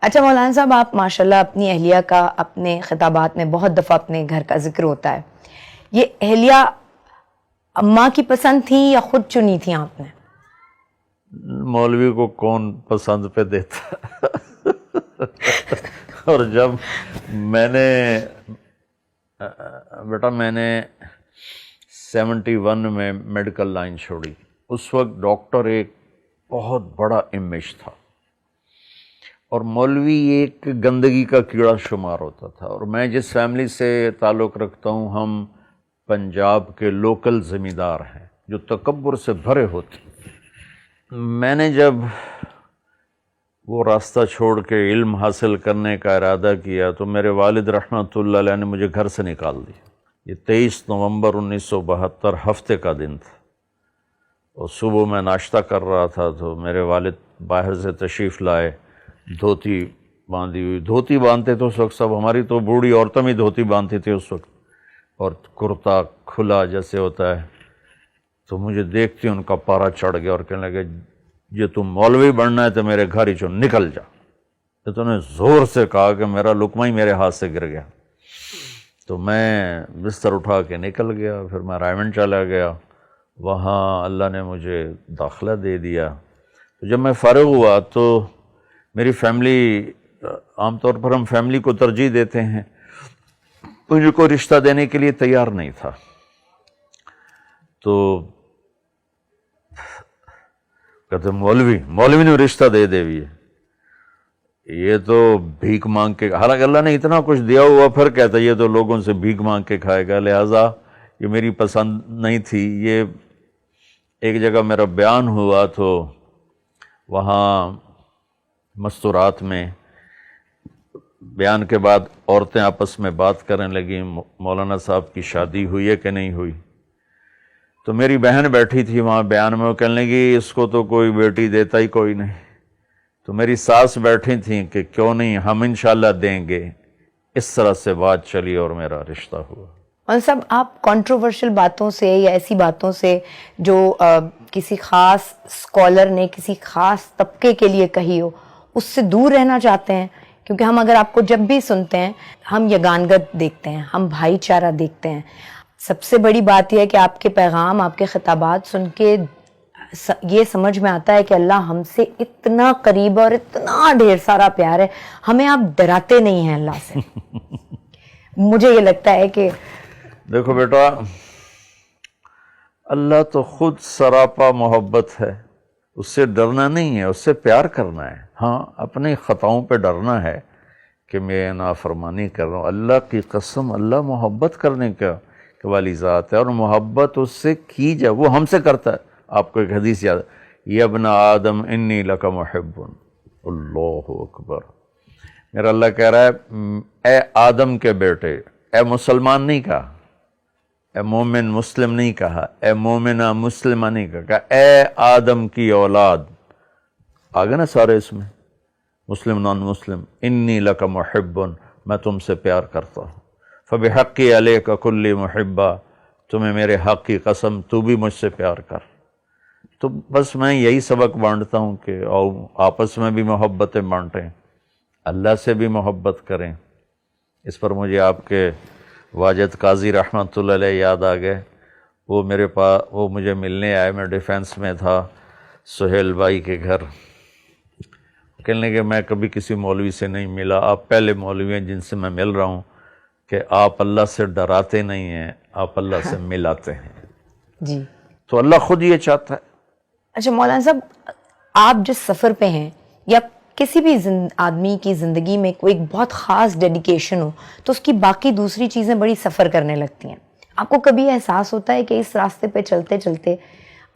اچھا مولانا صاحب، آپ ماشاءاللہ اپنی اہلیہ کا اپنے خطابات میں بہت دفعہ اپنے گھر کا ذکر ہوتا ہے، یہ اہلیہ اماں کی پسند تھیں یا خود چنی تھیں آپ نے؟ مولوی کو کون پسند پہ دیتا اور جب میں نے بیٹا میں نے 71 میں میڈیکل لائن چھوڑی، اس وقت ڈاکٹر ایک بہت بڑا امیج تھا اور مولوی ایک گندگی کا کیڑا شمار ہوتا تھا، اور میں جس فیملی سے تعلق رکھتا ہوں ہم پنجاب کے لوکل زمیندار ہیں جو تکبر سے بھرے ہوتے. میں نے جب وہ راستہ چھوڑ کے علم حاصل کرنے کا ارادہ کیا تو میرے والد رحمۃ اللہ علیہ نے مجھے گھر سے نکال دیا. یہ 23 نومبر 1972 ہفتے کا دن تھا، اور صبح میں ناشتہ کر رہا تھا تو میرے والد باہر سے تشریف لائے، دھوتی باندھی ہوئی. دھوتی باندھتے تو اس وقت سب، ہماری تو بوڑھی عورتیں بھی دھوتی باندھتی تھی اس وقت، اور کرتا کھلا جیسے ہوتا ہے. تو مجھے دیکھتی ان کا پارا چڑھ گیا اور کہنے لگے یہ تم مولوی بننا ہے تو میرے گھر ہی چو نکل جا. تو انہوں نے زور سے کہا کہ میرا لقمہ ہی میرے ہاتھ سے گر گیا. تو میں بستر اٹھا کے نکل گیا. پھر میں رائمنڈ چلا گیا، وہاں اللہ نے مجھے داخلہ دے دیا. تو جب میں فارغ ہوا تو میری فیملی، عام طور پر ہم فیملی کو ترجیح دیتے ہیں، مجھے کوئی رشتہ دینے کے لیے تیار نہیں تھا. تو کہتے مولوی نے رشتہ دے بھی ہے، یہ تو بھیک مانگ کے، حالانکہ اللہ نے اتنا کچھ دیا ہوا، پھر کہتا یہ تو لوگوں سے بھیک مانگ کے کھائے گا. لہٰذا یہ میری پسند نہیں تھی. یہ ایک جگہ میرا بیان ہوا تو وہاں مستورات میں بیان کے بعد عورتیں آپس میں بات کرنے لگیں مولانا صاحب کی شادی ہوئی ہے کہ نہیں ہوئی. تو میری بہن بیٹھی تھی وہاں بیان میں، وہ کہنے لگی اس کو تو کوئی بیٹی دیتا ہی کوئی نہیں. تو میری ساس بیٹھی تھیں کہ کیوں نہیں ہم انشاءاللہ دیں گے. اس طرح سے بات چلی اور میرا رشتہ ہوا. اور صاحب آپ کنٹروورشل باتوں سے یا ایسی باتوں سے جو کسی خاص اسکالر نے کسی خاص طبقے کے لیے کہی ہو، اس سے دور رہنا چاہتے ہیں؟ کیونکہ ہم اگر آپ کو جب بھی سنتے ہیں ہم یگانگت دیکھتے ہیں، ہم بھائی چارہ دیکھتے ہیں. سب سے بڑی بات یہ ہے کہ آپ کے پیغام، آپ کے خطابات سن کے یہ سمجھ میں آتا ہے کہ اللہ ہم سے اتنا قریب اور اتنا ڈھیر سارا پیار ہے، ہمیں آپ ڈراتے نہیں ہیں اللہ سے. مجھے یہ لگتا ہے کہ دیکھو بیٹا، اللہ تو خود سراپا محبت ہے، اس سے ڈرنا نہیں ہے، اس سے پیار کرنا ہے. ہاں اپنی خطاؤں پہ ڈرنا ہے کہ میں نافرمانی کر رہا ہوں. اللہ کی قسم، اللہ محبت کرنے کا والی ذات ہے، اور محبت اس سے کی جائے وہ ہم سے کرتا ہے. آپ کو ایک حدیث یاد ہے، یا ابن آدم انی لک محب. اللہ اکبر. میرا اللہ کہہ رہا ہے اے آدم کے بیٹے، اے مسلمان نہیں کہا، اے مومن مسلم نہیں کہا، اے مومنہ مسلمہ نہیں کہا، اے آدم کی اولاد. آگے نا سارے اس میں، مسلم نان مسلم. انی لک محب، میں تم سے پیار کرتا ہوں. فبحقی علیک کلی محبہ، تمہیں میرے حق کی قسم تو بھی مجھ سے پیار کر. تو بس میں یہی سبق بانٹتا ہوں کہ آپس میں بھی محبتیں بانٹیں، اللہ سے بھی محبت کریں. اس پر مجھے آپ کے واجد قاضی رحمۃ اللہ علیہ یاد آ گئے. وہ میرے پاس، وہ مجھے ملنے آئے، میں ڈیفینس میں تھا سہیل بھائی کے گھر. کہنے لگے میں کبھی کسی مولوی سے نہیں ملا، آپ پہلے مولوی ہیں جن سے میں مل رہا ہوں کہ آپ اللہ سے ڈراتے نہیں ہیں، آپ اللہ سے ملاتے ہیں. جی تو اللہ خود یہ چاہتا ہے. اچھا مولانا صاحب، آپ جس سفر پہ ہیں یا کسی بھی آدمی کی زندگی میں کوئی ایک بہت خاص ڈیڈیکیشن ہو تو اس کی باقی دوسری چیزیں بڑی سفر کرنے لگتی ہیں. آپ کو کبھی احساس ہوتا ہے کہ اس راستے پہ چلتے چلتے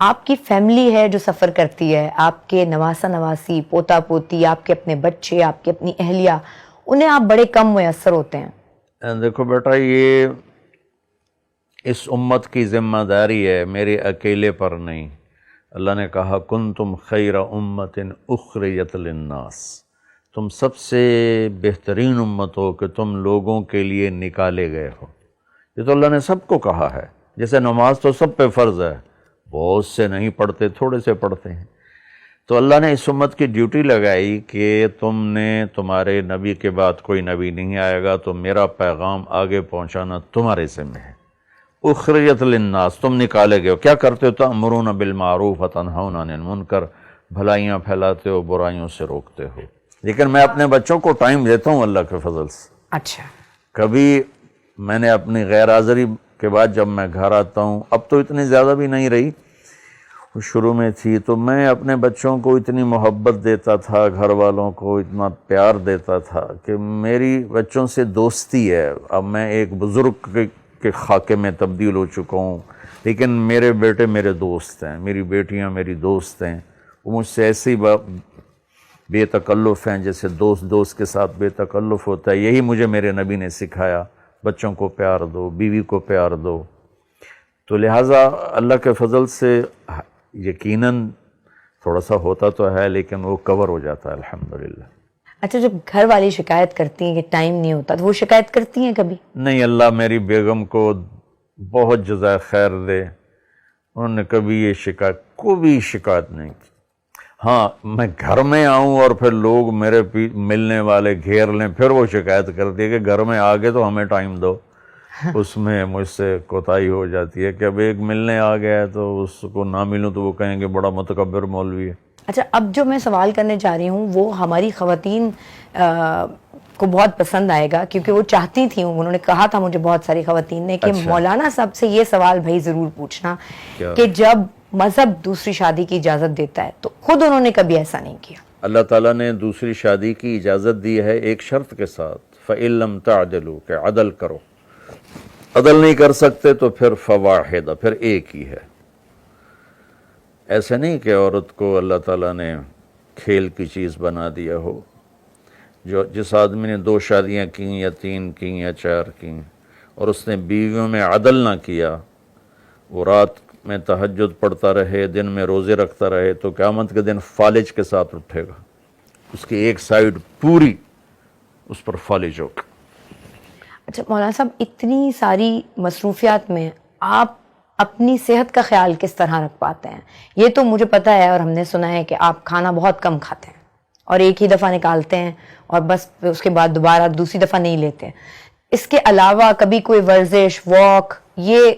آپ کی فیملی ہے جو سفر کرتی ہے، آپ کے نواسا نواسی، پوتا پوتی، آپ کے اپنے بچے، آپ کی اپنی اہلیہ، انہیں آپ بڑے کم میسر ہوتے ہیں؟ دیکھو بیٹا، یہ اس امت کی ذمہ داری ہے، میرے اکیلے پر نہیں. اللہ نے کہا کنتم خیر امت اخرجت للناس، تم سب سے بہترین امت ہو کہ تم لوگوں کے لیے نکالے گئے ہو. یہ تو اللہ نے سب کو کہا ہے. جیسے نماز تو سب پہ فرض ہے، بہت سے نہیں پڑھتے، تھوڑے سے پڑھتے ہیں. تو اللہ نے اس امت کی ڈیوٹی لگائی کہ تم نے تمہارے نبی کے بعد کوئی نبی نہیں آئے گا تو میرا پیغام آگے پہنچانا تمہارے ذمہ ہے. اخرجت للناس، تم نکالے گئے ہو. کیا کرتے ہو؟ تأمرون بالمعروف وتنہون عن المنکر، بھلائیاں پھیلاتے ہو، برائیوں سے روکتے ہو. لیکن میں اپنے بچوں کو ٹائم دیتا ہوں اللہ کے فضل سے. اچھا. کبھی میں نے اپنی غیر حاضری کے بعد جب میں گھر آتا ہوں، اب تو اتنی زیادہ بھی نہیں رہی، شروع میں تھی، تو میں اپنے بچوں کو اتنی محبت دیتا تھا، گھر والوں کو اتنا پیار دیتا تھا کہ میری بچوں سے دوستی ہے. اب میں ایک بزرگ کے خاکے میں تبدیل ہو چکا ہوں، لیکن میرے بیٹے میرے دوست ہیں، میری بیٹیاں میری دوست ہیں. وہ مجھ سے ایسی بے تکلف ہیں جیسے دوست کے ساتھ بے تکلف ہوتا ہے. یہی مجھے میرے نبی نے سکھایا، بچوں کو پیار دو، بیوی کو پیار دو. تو لہٰذا اللہ کے فضل سے یقیناً تھوڑا سا ہوتا تو ہے، لیکن وہ کور ہو جاتا ہے الحمدللہ. اچھا، جب گھر والی شکایت کرتی ہیں کہ ٹائم نہیں ہوتا تو وہ شکایت کرتی ہیں کبھی؟ نہیں، اللہ میری بیگم کو بہت جزائے خیر دے، انہوں نے کبھی یہ کوئی شکایت نہیں کی. ہاں، میں گھر میں آؤں اور پھر لوگ میرے ملنے والے گھیر لیں، پھر وہ شکایت کرتی ہے کہ گھر میں آگے تو ہمیں ٹائم دو. اس میں مجھ سے کوتاہی ہو جاتی ہے کہ اب ایک ملنے آ گیا ہے تو اس کو نہ ملوں تو وہ کہیں گے بڑا متکبر مولوی ہے. اچھا، اب جو میں سوال کرنے جا رہی ہوں وہ ہماری خواتین کو بہت پسند آئے گا، کیونکہ وہ چاہتی تھیں، انہوں نے کہا تھا مجھے بہت ساری خواتین نے کہ اچھا. مولانا صاحب سے یہ سوال بھائی ضرور پوچھنا کہ جب مذہب دوسری شادی کی اجازت دیتا ہے تو خود انہوں نے کبھی ایسا نہیں کیا. اللہ تعالیٰ نے دوسری شادی کی اجازت دی ہے ایک شرط کے ساتھ، فَإِن لَمْ تَعْدِلُوا، کہ عدل کرو. عدل نہیں کر سکتے تو پھر فواحدہ، پھر ایک ہی ہے. ایسے نہیں کہ عورت کو اللہ تعالیٰ نے کھیل کی چیز بنا دیا ہو. جس آدمی نے 2 شادیاں کیں یا 3 کیں یا 4 کیں اور اس نے بیویوں میں عدل نہ کیا، وہ رات میں تہجد پڑھتا رہے، دن میں روزے رکھتا رہے، تو قیامت کے دن فالج کے ساتھ اٹھے گا. اس کی ایک سائیڈ پوری اس پر فالج ہوگا. اچھا مولانا صاحب، اتنی ساری مصروفیات میں آپ اپنی صحت کا خیال کس طرح رکھ پاتے ہیں؟ یہ تو مجھے پتہ ہے اور ہم نے سنا ہے کہ آپ کھانا بہت کم کھاتے ہیں اور ایک ہی دفعہ نکالتے ہیں اور بس اس کے بعد دوبارہ دوسری دفعہ نہیں لیتے. اس کے علاوہ کبھی کوئی ورزش، واک، یہ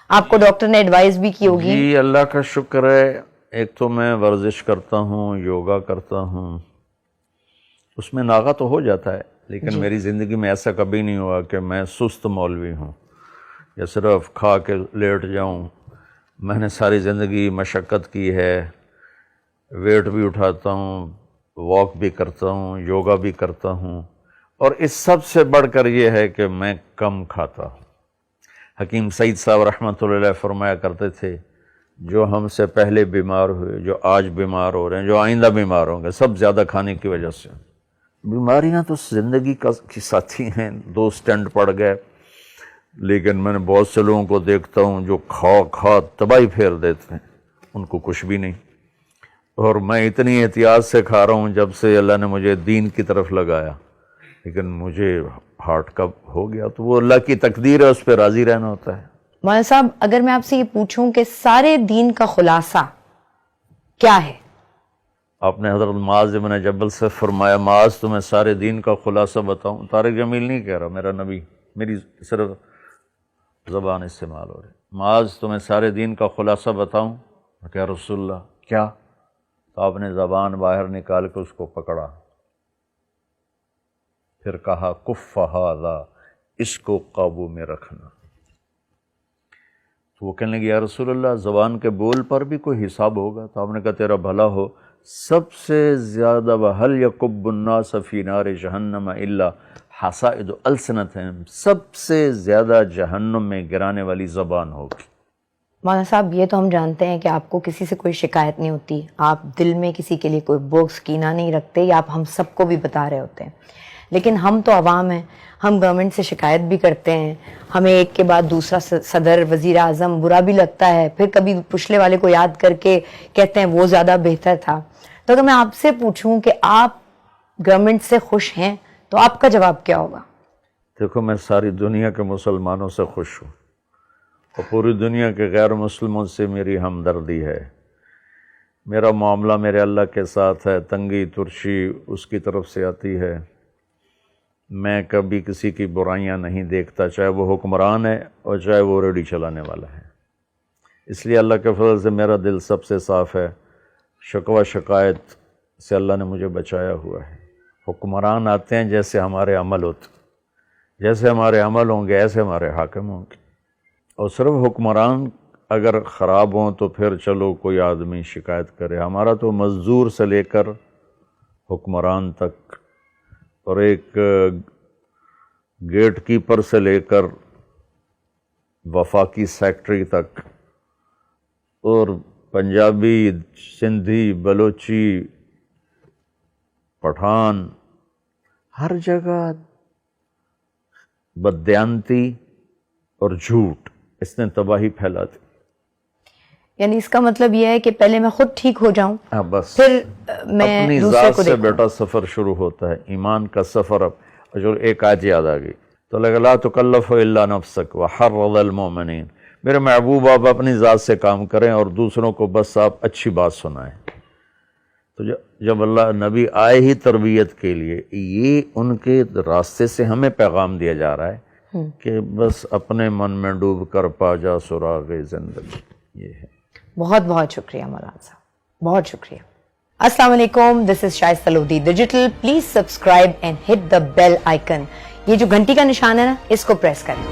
آپ کو ڈاکٹر نے ایڈوائز بھی کی ہوگی؟ جی اللہ کا شکر ہے. ایک تو میں ورزش کرتا ہوں، یوگا کرتا ہوں، اس میں ناغہ تو ہو جاتا ہے، لیکن میری زندگی میں ایسا کبھی نہیں ہوا کہ میں سست مولوی ہوں یا صرف کھا کے لیٹ جاؤں. میں نے ساری زندگی مشقت کی ہے، ویٹ بھی اٹھاتا ہوں، واک بھی کرتا ہوں، یوگا بھی کرتا ہوں، اور اس سب سے بڑھ کر یہ ہے کہ میں کم کھاتا ہوں. حکیم سعید صاحب رحمۃ اللہ علیہ فرمایا کرتے تھے، جو ہم سے پہلے بیمار ہوئے، جو آج بیمار ہو رہے ہیں، جو آئندہ بیمار ہوں گے، سب زیادہ کھانے کی وجہ سے. بیماریاں تو زندگی کی ساتھی ہیں، 2 سٹینٹ پڑ گئے، لیکن میں نے بہت سے لوگوں کو دیکھتا ہوں جو کھا تباہی پھیر دیتے ہیں، ان کو کچھ بھی نہیں. اور میں اتنی احتیاط سے کھا رہا ہوں جب سے اللہ نے مجھے دین کی طرف لگایا، لیکن مجھے ہارٹ کا ہو گیا تو وہ اللہ کی تقدیر ہے، اس پہ راضی رہنا ہوتا ہے. مولانا صاحب، اگر میں آپ سے یہ پوچھوں کہ سارے دین کا خلاصہ کیا ہے؟ آپ نے حضرت معاذ بن جبل سے فرمایا، معاذ تمہیں سارے دین کا خلاصہ بتاؤں؟ طارق جمیل نہیں کہہ رہا، میرا نبی، میری صرف زبان استعمال ہو رہی. معاذ تمہیں سارے دین کا خلاصہ بتاؤں؟ کہ رسول اللہ کیا؟ تو آپ نے زبان باہر نکال کے اس کو پکڑا، پھر کہا کف ھذا، اس کو قابو میں رکھنا. تو وہ کہنے لگے یا رسول اللہ زبان کے بول پر بھی کوئی حساب ہوگا؟ تو آپ نے کہا تیرا بھلا ہو، سب سے زیادہ وَهَلْ يَكُبُّ النَّاسَ فِي نَارِ جَهَنَّمَ إِلَّا حَصَائِدُ أَلْسِنَتِهِمْ، سب سے زیادہ جہنم میں گرانے والی زبان ہوگی. مولانا صاحب، یہ تو ہم جانتے ہیں کہ آپ کو کسی سے کوئی شکایت نہیں ہوتی، آپ دل میں کسی کے لیے کوئی بغض کینہ نہیں رکھتے، یا آپ ہم سب کو بھی بتا رہے ہوتے ہیں. لیکن ہم تو عوام ہیں، ہم گورنمنٹ سے شکایت بھی کرتے ہیں، ہمیں ایک کے بعد دوسرا صدر، وزیر اعظم برا بھی لگتا ہے، پھر کبھی پچھلے والے کو یاد کر کے کہتے ہیں وہ زیادہ بہتر تھا. تو اگر میں آپ سے پوچھوں کہ آپ گورنمنٹ سے خوش ہیں تو آپ کا جواب کیا ہوگا؟ دیکھو، میں ساری دنیا کے مسلمانوں سے خوش ہوں اور پوری دنیا کے غیر مسلموں سے میری ہمدردی ہے. میرا معاملہ میرے اللہ کے ساتھ ہے، تنگی ترشی اس کی طرف سے آتی ہے، میں کبھی کسی کی برائیاں نہیں دیکھتا، چاہے وہ حکمران ہے اور چاہے وہ ریڈی چلانے والا ہے۔ اس لیے اللہ کے فضل سے میرا دل سب سے صاف ہے، شکوہ شکایت سے اللہ نے مجھے بچایا ہوا ہے۔ حکمران آتے ہیں جیسے ہمارے عمل ہوتے، جیسے ہمارے عمل ہوں گے ایسے ہمارے حاکم ہوں گے، اور صرف حکمران اگر خراب ہوں تو پھر چلو کوئی آدمی شکایت کرے، ہمارا تو مزدور سے لے کر حکمران تک، اور ایک گیٹ کیپر سے لے کر وفاقی سیکٹری تک، اور پنجابی، سندھی، بلوچی، پٹھان، ہر جگہ بددیانتی اور جھوٹ، اس نے تباہی پھیلا دی۔ یعنی اس کا مطلب یہ ہے کہ پہلے میں خود ٹھیک ہو جاؤں، بس پھر میں اپنی دوسرے ذات کو سے دیکھوں۔ بیٹا سفر شروع ہوتا ہے، ایمان کا سفر۔ اب جو ایک آیت یاد آ گئی تو لگا لا تکلف الا نفسک وحرض المؤمنین، میرے محبوب آپ اپنی ذات سے کام کریں اور دوسروں کو بس آپ اچھی بات سنائیں۔ تو جب اللہ نبی آئے ہی تربیت کے لیے، یہ ان کے راستے سے ہمیں پیغام دیا جا رہا ہے کہ بس اپنے من میں ڈوب کر پا جا سراغ زندگی، یہ ہے۔ بہت بہت شکریہ مولانا صاحب، بہت شکریہ۔ السلام علیکم، this is Shaista Lodhi digital. Please subscribe and hit the bell icon, یہ جو گھنٹی کا نشان ہے نا، اس کو پریس کریں۔